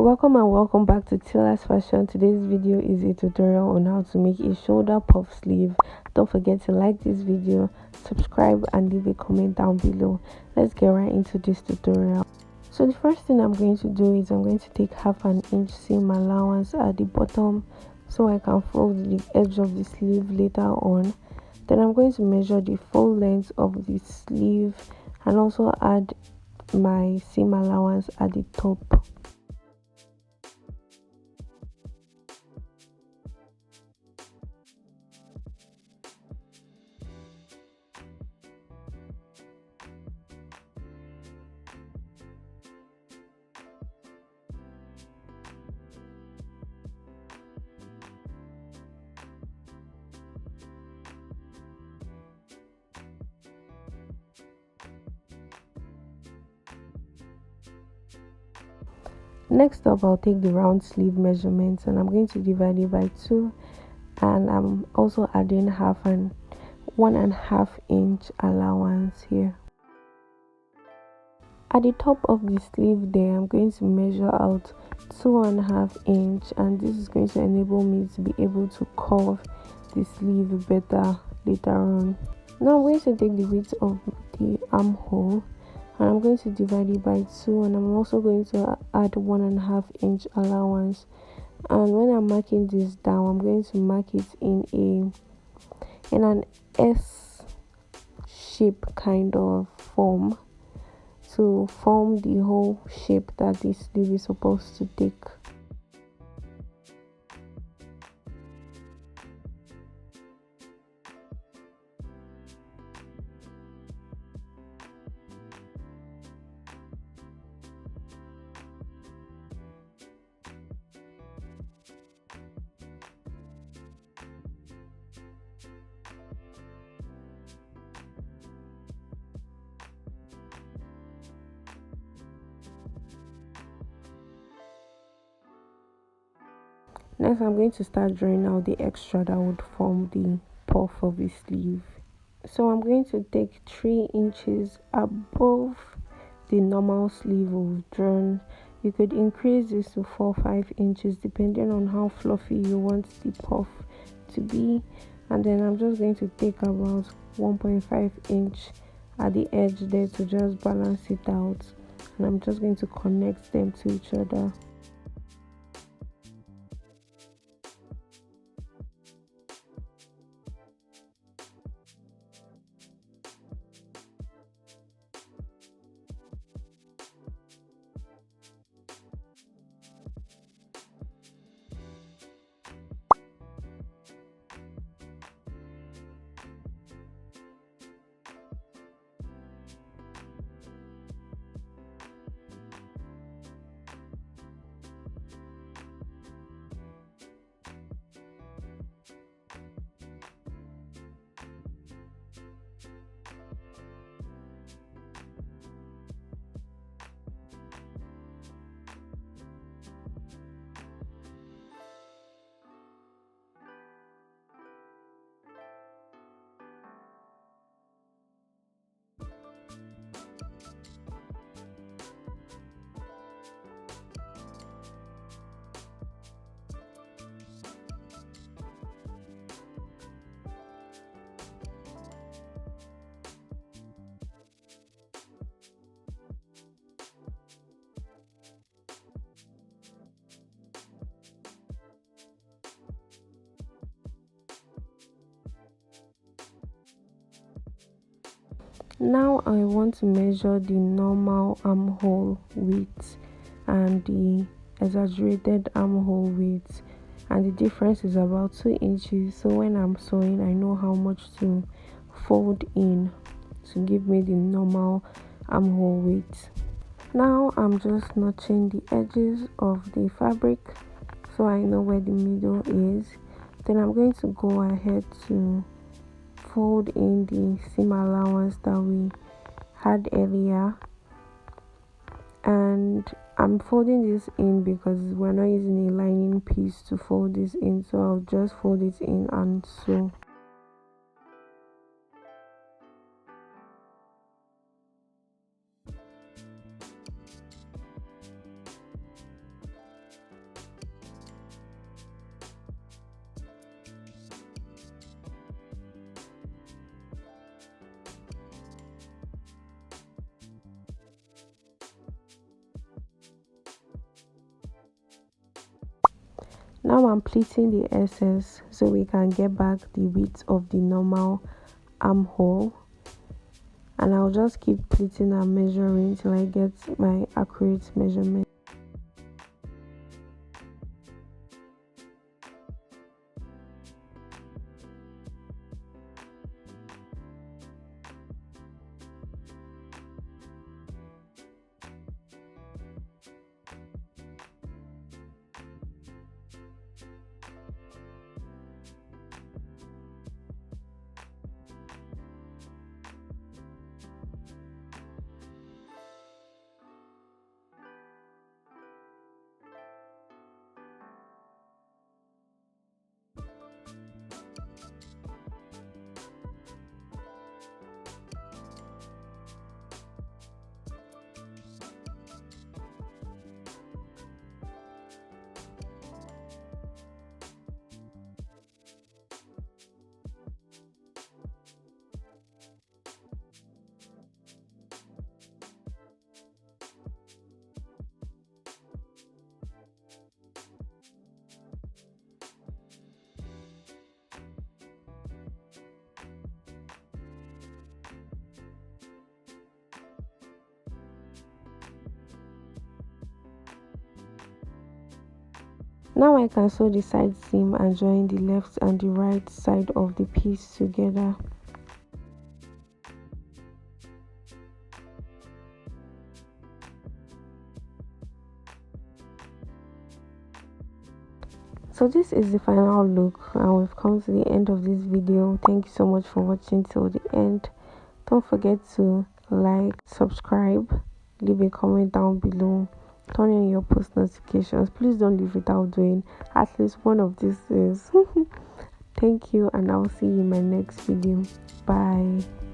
Welcome and welcome back to Taylor's Fashion. Today's video is a tutorial on how to make a shoulder puff sleeve. Don't forget to like this video, subscribe and leave a comment down below. Let's get right into this tutorial. So the first thing I'm going to do is I'm going to take half an inch seam allowance at the bottom so I can fold the edge of the sleeve later on. Then I'm going to measure the full length of the sleeve and also add my seam allowance at the top. Next up, I'll take the round sleeve measurements and I'm going to divide it by 2, and I'm also adding 1.5 inch allowance here. At the top of the sleeve there, I'm going to measure out 2.5 inch, and this is going to enable me to be able to curve the sleeve better later on. Now I'm going to take the width of the armhole and I'm going to divide it by 2, and I'm also going to add 1.5 inch allowance. And when I'm marking this down, I'm going to mark it in an S shape kind of form to form the whole shape that this sleeve is supposed to take. Next, I'm going to start drawing out the extra that would form the puff of the sleeve. So I'm going to take 3 inches above the normal sleeve we've drawn. You could increase this to 4-5 inches depending on how fluffy you want the puff to be. And then I'm just going to take about 1.5 inch at the edge there to just balance it out. And I'm just going to connect them to each other. Now I want to measure the normal armhole width and the exaggerated armhole width, and the difference is about 2 inches. So when I'm sewing, I know how much to fold in to give me the normal armhole width. Now I'm just notching the edges of the fabric so I know where the middle is. Then I'm going to go ahead to fold in the seam allowance that we had earlier, and I'm folding this in because we're not using a lining piece to fold this in, so I'll just fold it in and sew. Now I'm pleating the excess so we can get back the width of the normal armhole, and I'll just keep pleating and measuring till I get my accurate measurement. Now I can sew the side seam and join the left and the right side of the piece together. So this is the final look, and we've come to the end of this video. Thank you so much for watching till the end. Don't forget to like, subscribe, leave a comment down below, turn on your post notifications. Please don't leave without doing at least one of these things. Thank you, and I'll see you in my next video. Bye.